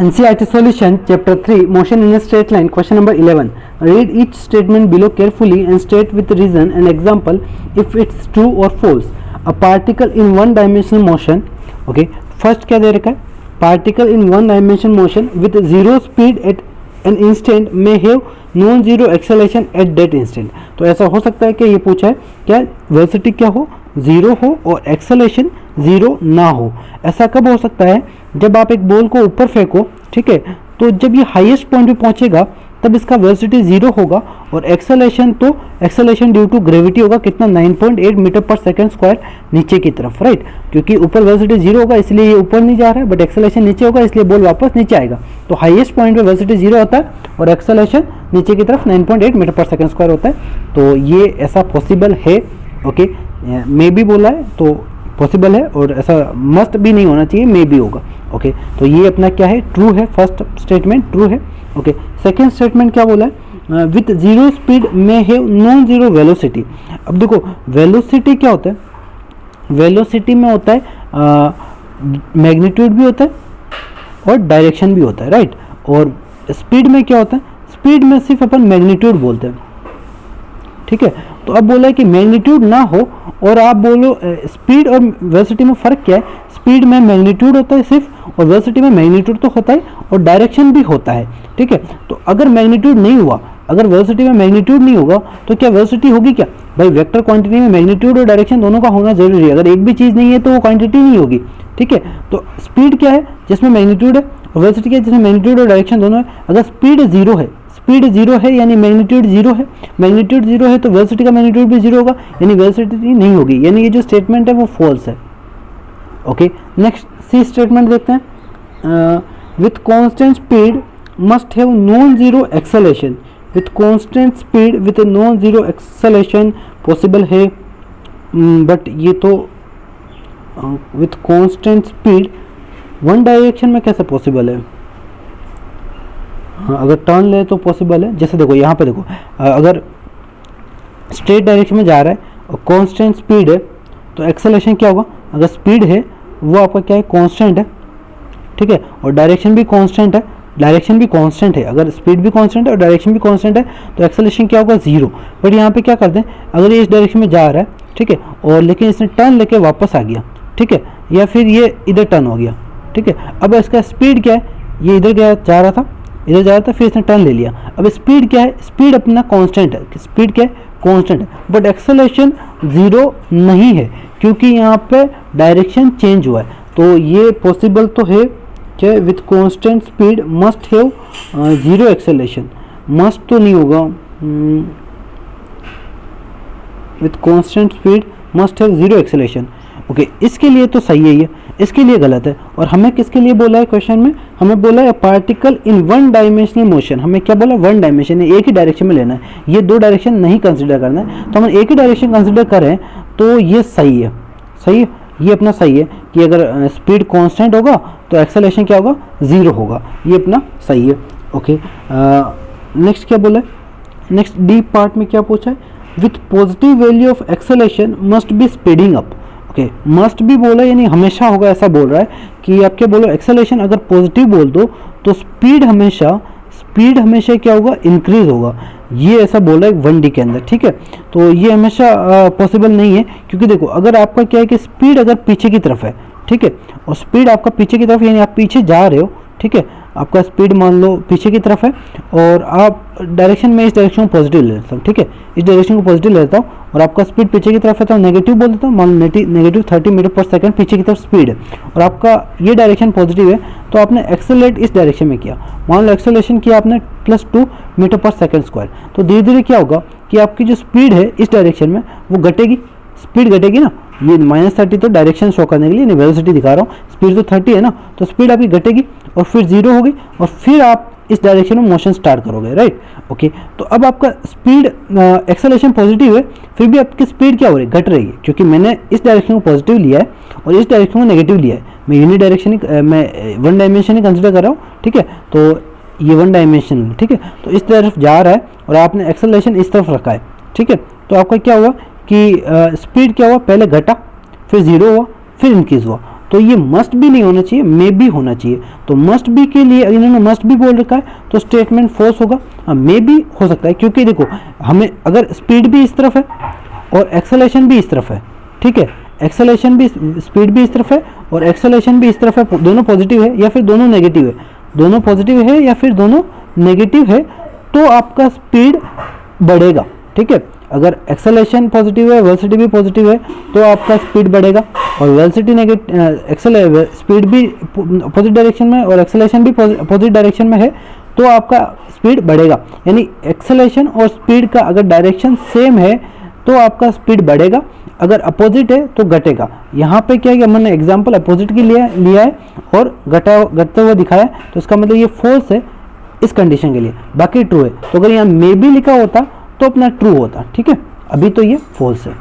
NCERT solution chapter 3 motion in a straight line question number 11. Read each statement below carefully and state with reason and example if it's true or false. A particle in one dimensional motion, okay, first क्या दे रखा है, particle in one dimension motion with zero speed at an instant may have non zero acceleration at that instant. तो ऐसा हो सकता है कि ये पूछा है क्या वेलोसिटी क्या हो, जीरो हो और एक्सेलेरेशन जीरो ना हो. ऐसा कब हो सकता है, जब आप एक बॉल को ऊपर फेंको, ठीक है, तो जब ये हाईएस्ट पॉइंट पे पहुंचेगा तब इसका वेलोसिटी जीरो होगा और एक्सेलेरेशन तो एक्सेलेरेशन ड्यू टू ग्रेविटी होगा कितना 9.8 मीटर पर सेकंड स्क्वायर नीचे की तरफ, राइट. क्योंकि ऊपर वेलोसिटी जीरो होगा इसलिए ये ऊपर नहीं जा रहा है, बट एक्सेलेरेशन नीचे होगा इसलिए बॉल वापस नीचे आएगा. तो हाईएस्ट पॉइंट पे वेलोसिटी जीरो होता है और एक्सेलेरेशन नीचे की तरफ 9.8 मीटर पर सेकंड स्क्वायर होता है. तो ये ऐसा पॉसिबल है, ओके. मे बी बोला है तो पॉसिबल है और ऐसा मस्ट भी नहीं होना चाहिए, मे भी होगा, ओके. तो ये अपना क्या है, ट्रू है. फर्स्ट स्टेटमेंट ट्रू है, ओके. सेकेंड स्टेटमेंट क्या बोला है, विथ जीरो स्पीड में हैव नॉन जीरो वेलोसिटी. अब देखो वेलोसिटी क्या होता है, वेलोसिटी में होता है मैग्नीट्यूड भी होता है और डायरेक्शन भी होता है, राइट. और स्पीड में क्या होता है, स्पीड में सिर्फ अपन मैग्नीट्यूड बोलते हैं, ठीक है. तो अब बोला है कि मैग्नीट्यूड ना हो और आप बोलो स्पीड और वेलोसिटी में फ़र्क क्या है. स्पीड में मैग्नीट्यूड होता है सिर्फ और वेलोसिटी में मैग्नीट्यूड तो होता है और डायरेक्शन भी होता है, ठीक है. तो अगर मैग्नीट्यूड नहीं हुआ, अगर वेलोसिटी में मैग्नीट्यूड नहीं होगा तो क्या वेलोसिटी होगी क्या भाई. वेक्टर क्वांटिटी में मैग्नीट्यूड और डायरेक्शन दोनों का होना जरूरी है. अगर एक भी चीज़ नहीं है तो वो क्वांटिटी नहीं होगी, ठीक है. तो स्पीड क्या है, जिसमें मैग्नीट्यूड है, और वेलोसिटी क्या है, जिसमें मैग्नीट्यूड और डायरेक्शन दोनों है. अगर स्पीड जीरो है, स्पीड जीरो है यानी मैग्नीट्यूड जीरो है, मैग्नीट्यूड जीरो है तो वेलोसिटी का मैग्नीट्यूड भी जीरो होगा यानी वेलोसिटी नहीं होगी, यानी ये जो स्टेटमेंट है वो फॉल्स है, ओके. नेक्स्ट सी स्टेटमेंट देखते हैं. With constant speed must have non zero acceleration. With constant speed with non zero acceleration possible है, बट ये तो with constant speed one direction में कैसे पॉसिबल है. हाँ, अगर टर्न ले तो पॉसिबल है. जैसे देखो यहाँ पे देखो, अगर स्ट्रेट डायरेक्शन में जा रहा है और कांस्टेंट स्पीड है तो एक्सेलेरेशन क्या होगा, अगर स्पीड है वो आपका क्या है, कांस्टेंट है, ठीक है, और डायरेक्शन भी कांस्टेंट है, डायरेक्शन भी कांस्टेंट है. अगर स्पीड भी कांस्टेंट है और डायरेक्शन भी कांस्टेंट है तो एक्सेलेरेशन क्या होगा, जीरो. बट यहाँ पे क्या करते हैं, अगर ये इस डायरेक्शन में जा रहा है, ठीक है, और लेकिन इसने टर्न लेके वापस आ गया, ठीक है, या फिर ये इधर टर्न हो गया, ठीक है. अब इसका स्पीड क्या है, ये इधर गया जा रहा था, इधर जा रहा था, फिर इसने टर्न ले लिया. अब स्पीड क्या है, स्पीड अपना कांस्टेंट है, स्पीड क्या है, कांस्टेंट है, बट एक्सेलेरेशन जीरो नहीं है क्योंकि यहाँ पे डायरेक्शन चेंज हुआ है. तो ये पॉसिबल तो है कि with constant speed must have zero acceleration. Must तो नहीं होगा, with constant speed must have zero acceleration, okay. इसके लिए तो सही है ये, इसके लिए गलत है. और हमें किसके लिए बोला है क्वेश्चन में, हमें बोला है particle in one dimensional motion. हमें क्या बोला, वन डायमेंशन, एक ही डायरेक्शन में लेना है, ये दो डायरेक्शन नहीं कंसिडर करना है. तो हम एक ही डायरेक्शन कंसिडर करें तो ये सही है, सही है, ये अपना सही है कि अगर स्पीड कांस्टेंट होगा तो एक्सेलेरेशन क्या होगा, जीरो होगा. ये अपना सही है, ओके. नेक्स्ट क्या बोला है, नेक्स्ट डी पार्ट में क्या पूछा है, with positive value of acceleration must be speeding up, okay. Must भी बोला यानी हमेशा होगा ऐसा बोल रहा है कि आप क्या बोलो, एक्सेलेरेशन अगर पॉजिटिव बोल दो तो स्पीड हमेशा क्या होगा, इंक्रीज होगा. ये ऐसा बोला है 1D के अंदर, ठीक है. तो ये हमेशा पॉसिबल नहीं है क्योंकि देखो अगर आपका क्या है कि स्पीड अगर पीछे की तरफ है, ठीक है, और स्पीड आपका पीछे की तरफ यानी आप पीछे जा रहे हो, ठीक है, आपका स्पीड मान लो पीछे की तरफ है और आप डायरेक्शन में इस डायरेक्शन को पॉजिटिव ले लेता हूँ, ठीक है, इस डायरेक्शन को पॉजिटिव ले लेता हूँ और आपका स्पीड पीछे की तरफ है तो नेगेटिव बोल देता हूँ. मान लो नेगेटिव 30 मीटर पर सेकंड पीछे की तरफ स्पीड है और आपका ये डायरेक्शन पॉजिटिव है तो आपने एक्सेलरेट इस डायरेक्शन में किया. मान लो एक्सेलरेशन किया आपने +2 मीटर पर सेकंड स्क्वायर. तो धीरे धीरे क्या होगा कि आपकी जो स्पीड है इस डायरेक्शन में वो घटेगी, स्पीड घटेगी ना. ये -30 तो डायरेक्शन शो करने के लिए, वेलोसिटी दिखा रहा हूँ, स्पीड तो 30 है ना, तो स्पीड आपकी घटेगी और फिर जीरो होगी और फिर आप इस डायरेक्शन में मोशन स्टार्ट करोगे, राइट, ओके. तो अब आपका स्पीड एक्सेलेरेशन पॉजिटिव है फिर भी आपकी स्पीड क्या हो रही है, घट रही है क्योंकि मैंने इस डायरेक्शन को पॉजिटिव लिया है और इस डायरेक्शन को नेगेटिव लिया है. मैं यूनिट डायरेक्शन मैं वन डायमेंशन ही कंसिडर कर रहा हूँ, ठीक है. तो ये वन डायमेंशन, ठीक है, तो इस तरफ जा रहा है और आपने एक्सेलरेशन इस तरफ रखा है, ठीक है. तो आपका क्या हुआ कि स्पीड क्या हुआ, पहले घटा फिर जीरो हुआ फिर इंक्रीज हुआ. तो ये मस्ट भी नहीं होना चाहिए, मे बी होना चाहिए। तो मस्ट बी के लिए इन्होंने मस्ट बी बोल रखा है तो स्टेटमेंट फॉल्स होगा। मे बी हो सकता है, क्योंकि देखो हमें अगर स्पीड भी इस तरफ है और एक्सेलेरेशन भी इस तरफ है, ठीक है, एक्सेलेरेशन भी, स्पीड भी इस तरफ है और एक्सेलेरेशन भी इस तरफ है, दोनों पॉजिटिव है या फिर दोनों नेगेटिव है, दोनों पॉजिटिव है या फिर दोनों नेगेटिव है, तो आपका स्पीड बढ़ेगा, ठीक है। अगर एक्सेलेरेशन पॉजिटिव है, वेलोसिटी भी पॉजिटिव है, तो आपका स्पीड बढ़ेगा। और वेलोसिटी नेगेटिव, स्पीड भी अपोजिट डायरेक्शन में और एक्सेलेरेशन भी अपोजिट डायरेक्शन में है, तो आपका स्पीड बढ़ेगा। यानी एक्सेलेरेशन और स्पीड का अगर डायरेक्शन सेम है तो आपका स्पीड बढ़ेगा, अगर अपोजिट है तो घटेगा। यहाँ पे क्या है कि हमने एग्जांपल अपोजिट की लिया है और घटते हुए दिखाया है, तो इसका मतलब ये फॉल्स है इस कंडीशन के लिए, बाकी ट्रू है। तो अगर यहाँ मे बी लिखा होता तो अपना ट्रू होता, ठीक है। अभी तो ये फॉल्स है।